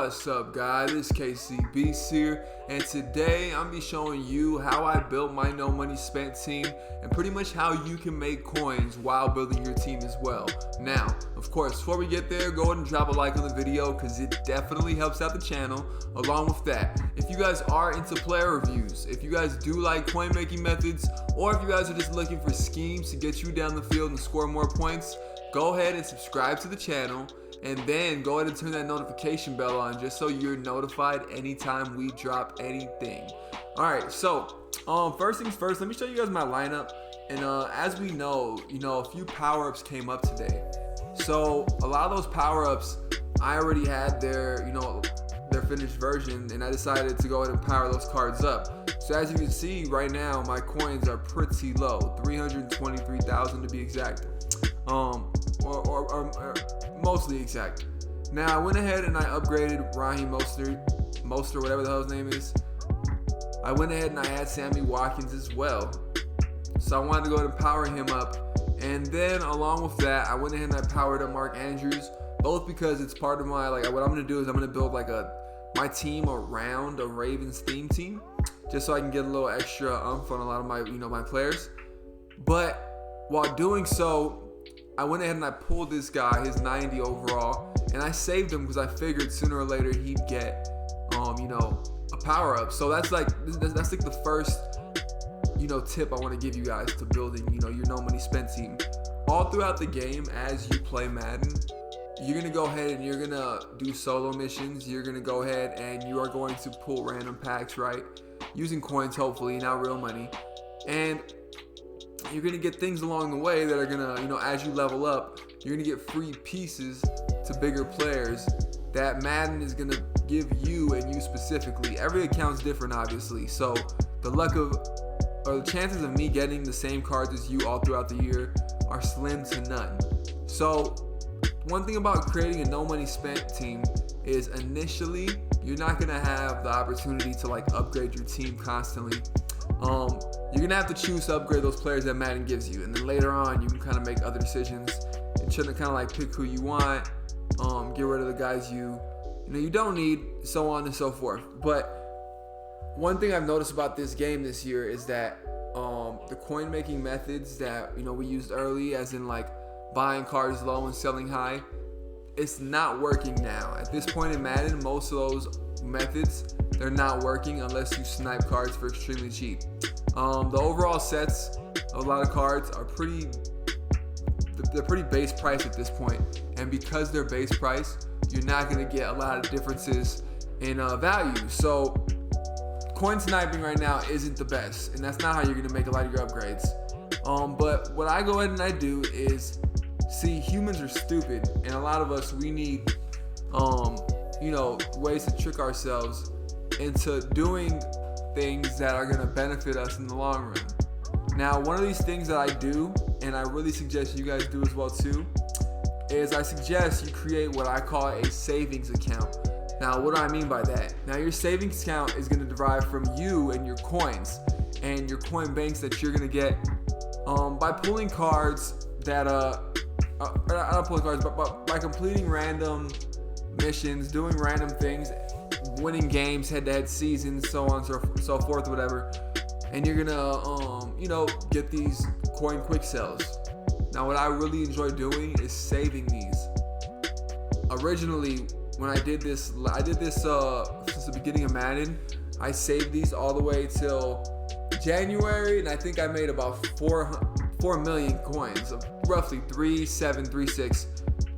What's up, guys? It's KCBeast here, and today I'm be showing you how I built my no money spent team and pretty much how you can make coins while building your team as well. Now, of course, before we get there, go ahead and drop a like on the video because it definitely helps out the channel. Along with that, if you guys are into player reviews, if you guys do like coin making methods, or if you guys are just looking for schemes to get you down the field and score more points, go ahead and subscribe to the channel. And then go ahead and turn that notification bell on just so you're notified anytime we drop anything. Alright, so first things first, let me show you guys my lineup. And as we know, a few power-ups came up today. So a lot of those power-ups, I already had their finished version, and I decided to go ahead and power those cards up. So as you can see right now, my coins are pretty low, 323,000 to be exact. Or mostly exact. Now I went ahead and I upgraded Raheem Mostert, whatever the hell his name is. I went ahead and I had Sammy Watkins as well. So I wanted to go ahead and power him up. And then along with that, I went ahead and I powered up Mark Andrews, both because it's part of my, what I'm gonna do is I'm gonna build my team around a Ravens theme team, just so I can get a little extra oomph on a lot of my, my players. But while doing so, I went ahead and I pulled this guy, his 90 overall, and I saved him because I figured sooner or later he'd get, a power up. So that's like the first, tip I want to give you guys to building, your no money spent team. All throughout the game, as you play Madden, you're gonna go ahead and you're gonna do solo missions. You're gonna go ahead and you are going to pull random packs, right? Using coins, hopefully, not real money, and you're gonna get things along the way that are gonna, as you level up, you're gonna get free pieces to bigger players that Madden is gonna give you and you specifically. Every account's different, obviously, so the chances of me getting the same cards as you all throughout the year are slim to none. So one thing about creating a no money spent team is initially you're not gonna have the opportunity to upgrade your team constantly. You're gonna have to choose to upgrade those players that Madden gives you, and then later on you can kind of make other decisions and try to kind of pick who you want, get rid of the guys you don't need, so on and so forth. But one thing I've noticed about this game this year is that the coin making methods that we used early, as in buying cards low and selling high, it's not working now. At this point in Madden, most of those methods, they're not working unless you snipe cards for extremely cheap. The overall sets of a lot of cards are pretty base price at this point, and because they're base price, you're not going to get a lot of differences in value. So coin sniping right now isn't the best, and that's not how you're going to make a lot of your upgrades. But what I go ahead and I do is, see, humans are stupid, and a lot of us, we need ways to trick ourselves into doing things that are going to benefit us in the long run. Now, one of these things that I do, and I really suggest you guys do as well too, is I suggest you create what I call a savings account. Now, what do I mean by that? Now, your savings account is going to derive from you and your coins and your coin banks that you're going to get by pulling cards that not pulling cards, but by completing random missions, doing random things, winning games, head-to-head seasons, so on and so forth, whatever. And you're gonna get these coin quick sells. Now, what I really enjoy doing is saving these. Originally, when I did this since the beginning of Madden. I saved these all the way till January, and I think I made about 4 million coins, roughly 3.736.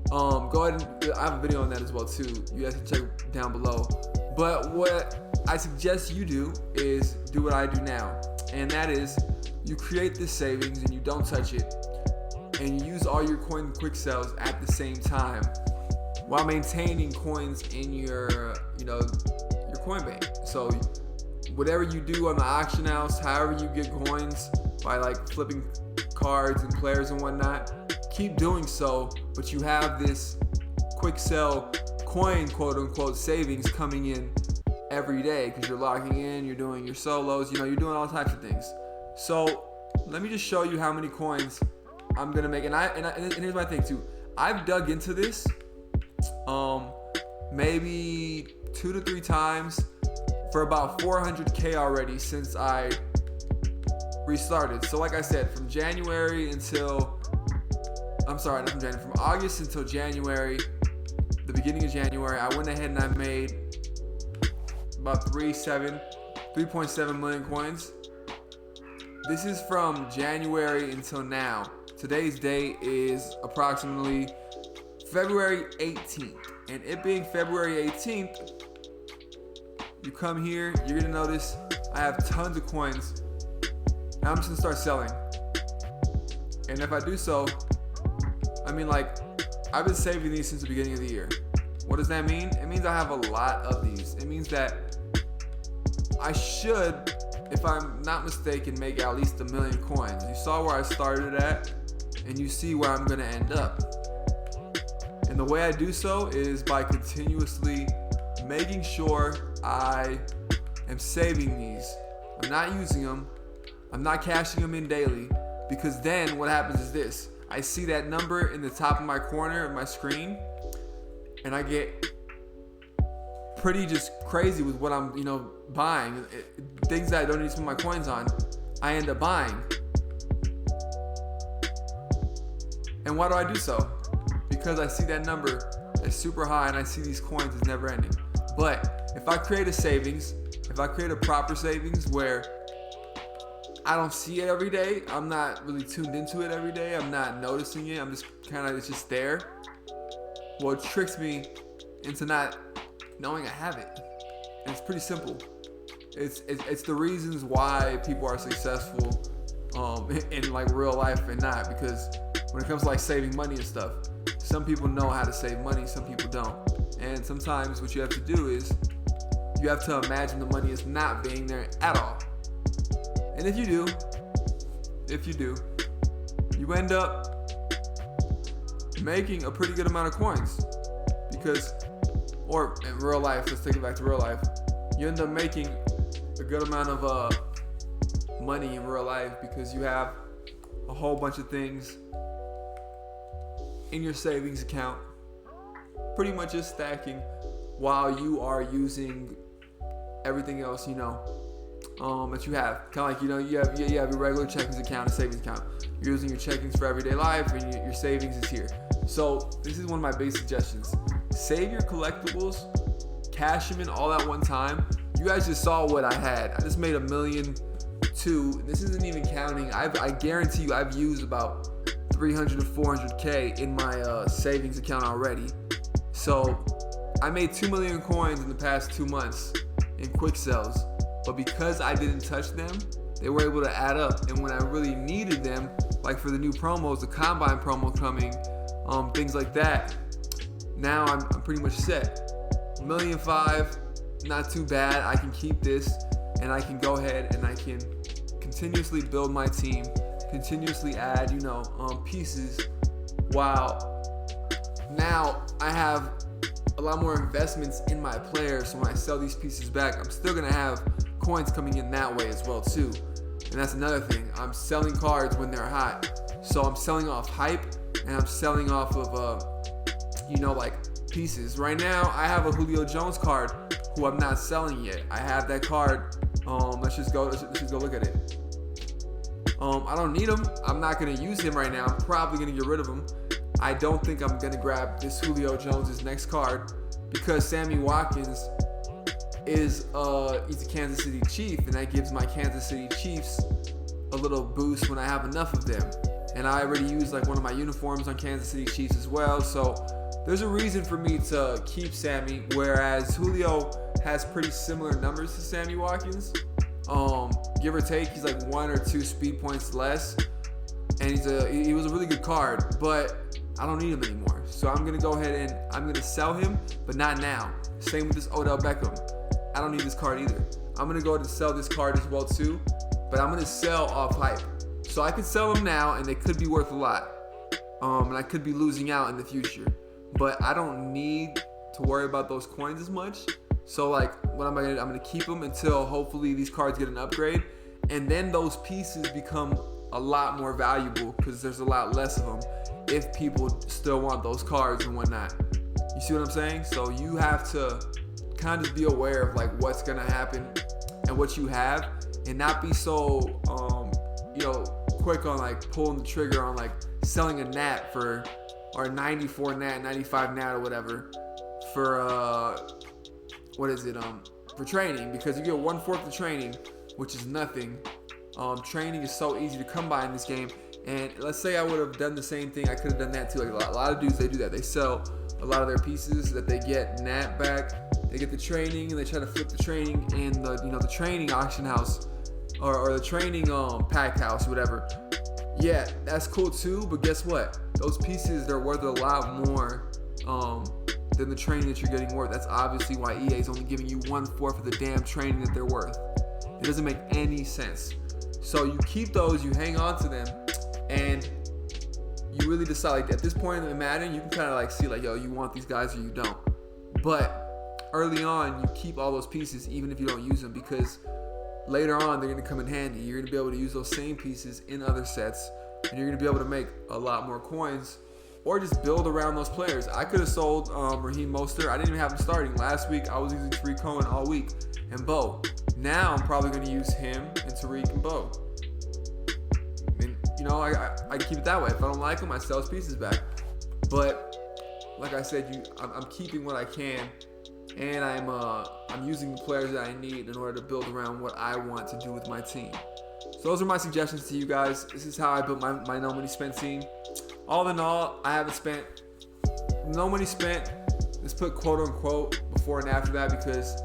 Go ahead and I have a video on that as well too. You guys can check down below. But what I suggest you do is do what I do now, and that is you create this savings and you don't touch it, and you use all your coin quick sells at the same time while maintaining coins in your your coin bank. So whatever you do on the auction house, however you get coins by flipping cards and players and whatnot, keep doing so, but you have this quick sell coin quote unquote savings coming in every day because you're locking in, you're doing your solos, you're doing all types of things. So let me just show you how many coins I'm gonna make. And here's my thing too. I've dug into this maybe 2 to 3 times for about 400K already since I restarted. So like I said, from August until January, the beginning of January, I went ahead and I made about 3.7 million coins. This is from January until now. Today's date is approximately February 18th. And it being February 18th, you come here, you're gonna notice I have tons of coins. Now I'm just gonna start selling. And if I do so, I mean, like, I've been saving these since the beginning of the year. What does that mean? It means I have a lot of these. It means that I should, if I'm not mistaken, make at least 1 million coins. You saw where I started at, and you see where I'm gonna end up. And the way I do so is by continuously making sure I am saving these. I'm not using them. I'm not cashing them in daily, because then what happens is this. I see that number in the top of my corner of my screen, and I get pretty just crazy with what I'm, buying. Things that I don't need to spend my coins on, I end up buying. And why do I do so? Because I see that number is super high and I see these coins is never ending. But if I create a savings, if I create a proper savings where I don't see it every day, I'm not really tuned into it every day, I'm not noticing it, I'm just it's just there. Well, it tricks me into not knowing I have it. And it's pretty simple. It's the reasons why people are successful in like real life and not, because when it comes to like saving money and stuff, some people know how to save money, some people don't. And sometimes what you have to do is you have to imagine the money is not being there at all. And if you do, you end up making a pretty good amount of coins. Because, or in real life, let's take it back to real life, you end up making a good amount of money in real life because you have a whole bunch of things in your savings account, pretty much just stacking while you are using everything else, that you have. Kind of like, you have your regular checkings account and savings account. You're using your checkings for everyday life, and your savings is here. So this is one of my big suggestions. Save your collectibles, cash them in all at one time. You guys just saw what I had. I just made $1.2 million. This isn't even counting. I guarantee you I've used about 300 to 400K in my savings account already. So I made 2 million coins in the past 2 months in quick sells. But because I didn't touch them, they were able to add up. And when I really needed them, like for the new promos, the Combine promo coming, things like that, now I'm pretty much set. 1.5 million, not too bad. I can keep this, and I can go ahead and I can continuously build my team, continuously add, pieces, while now I have a lot more investments in my players. So when I sell these pieces back, I'm still gonna have coins coming in that way as well too. And that's another thing. I'm selling cards when they're hot. So I'm selling off hype, and I'm selling off of like pieces. Right now I have a Julio Jones card who I'm not selling yet. I have that card. Let's just go look at it. I don't need him. I'm not gonna use him right now. I'm probably gonna get rid of him. I don't think I'm gonna grab this Julio Jones' next card, because Sammy Watkins he's a Kansas City Chief, and that gives my Kansas City Chiefs a little boost when I have enough of them. And I already used like one of my uniforms on Kansas City Chiefs as well, so there's a reason for me to keep Sammy, whereas Julio has pretty similar numbers to Sammy Watkins. Give or take, he's like 1 or 2 speed points less, and he was a really good card, but I don't need him anymore. So I'm gonna go ahead and I'm gonna sell him, but not now. Same with this Odell Beckham. I don't need this card either. I'm gonna go ahead and sell this card as well too, but I'm gonna sell off hype. So I can sell them now, and they could be worth a lot, and I could be losing out in the future. But I don't need to worry about those coins as much. So like, what I'm gonna keep them until hopefully these cards get an upgrade, and then those pieces become a lot more valuable because there's a lot less of them if people still want those cards and whatnot. You see what I'm saying? So you have to kind of just be aware of like what's gonna happen and what you have, and not be so quick on like pulling the trigger on like selling a nat for, or a 94 nat, 95 nat or whatever for for training, because you get 1/4 the training, which is nothing. Training is so easy to come by in this game, and let's say I would have done the same thing, I could have done that too. Like a lot of dudes, they do that. They sell a lot of their pieces that they get nat back. They get the training and they try to flip the training in the training auction house or the training pack house or whatever. Yeah, that's cool too, but guess what? Those pieces, they're worth a lot more than the training that you're getting worth. That's obviously why EA is only giving you 1/4 of the damn training that they're worth. It doesn't make any sense. So you keep those, you hang on to them, and you really decide, like at this point in Madden, you can kind of like see like, yo, you want these guys or you don't. But early on, you keep all those pieces even if you don't use them, because later on they're going to come in handy. You're going to be able to use those same pieces in other sets, and you're going to be able to make a lot more coins, or just build around those players. I could have sold Raheem Mostert. I didn't even have him starting. Last week, I was using Tariq Cohen all week and Bo. Now, I'm probably going to use him and Tariq and Bo. And, I keep it that way. If I don't like him, I sell his pieces back. But, like I said, I'm keeping what I can, and I'm using the players that I need in order to build around what I want to do with my team. So those are my suggestions to you guys. This is how I built my no money spent team. All in all, I haven't spent no money spent. Let's put quote unquote before and after that, because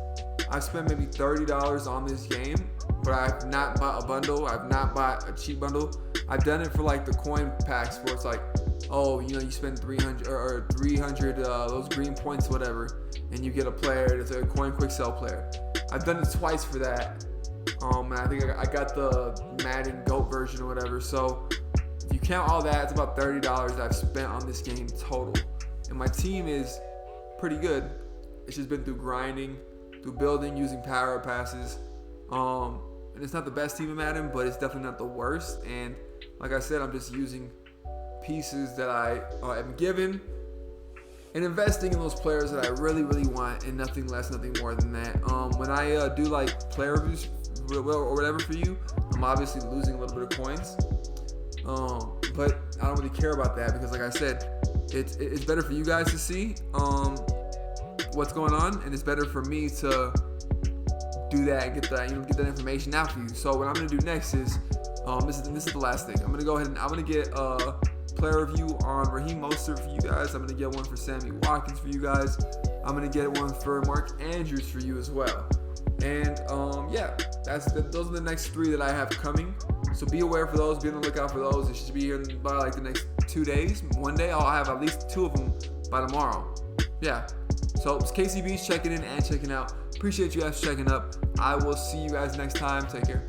I've spent maybe $30 on this game, but I've not bought a bundle. I've not bought a cheap bundle. I've done it for like the coin packs where it's like, oh, you spend 300 or 300 those green points, whatever, and you get a player that's a coin quick sell player. I've done it twice for that. And I think I got the Madden GOAT version or whatever. So if you count all that, it's about $30 I've spent on this game total. And my team is pretty good. It's just been through grinding, through building, using power passes. And it's not the best team in Madden, but it's definitely not the worst. And like I said, I'm just using pieces that I am given and investing in those players that I really, really want, and nothing less, nothing more than that. When I do like player reviews or whatever for you, I'm obviously losing a little bit of coins. But I don't really care about that, because like I said, it's better for you guys to see what's going on, and it's better for me to do that and get that information out for you. So what I'm gonna do next is this is the last thing. I'm gonna go ahead and I'm gonna get a player review on Raheem Mostert for you guys. I'm gonna get one for Sammy Watkins for you guys. I'm gonna get one for Mark Andrews for you as well. And those are the next 3 that I have coming. So be aware for those. Be on the lookout for those. It should be here by like the next 2 days. One day I'll have at least 2 of them by tomorrow. Yeah. So it's KCB's checking in and checking out. Appreciate you guys checking up. I will see you guys next time. Take care.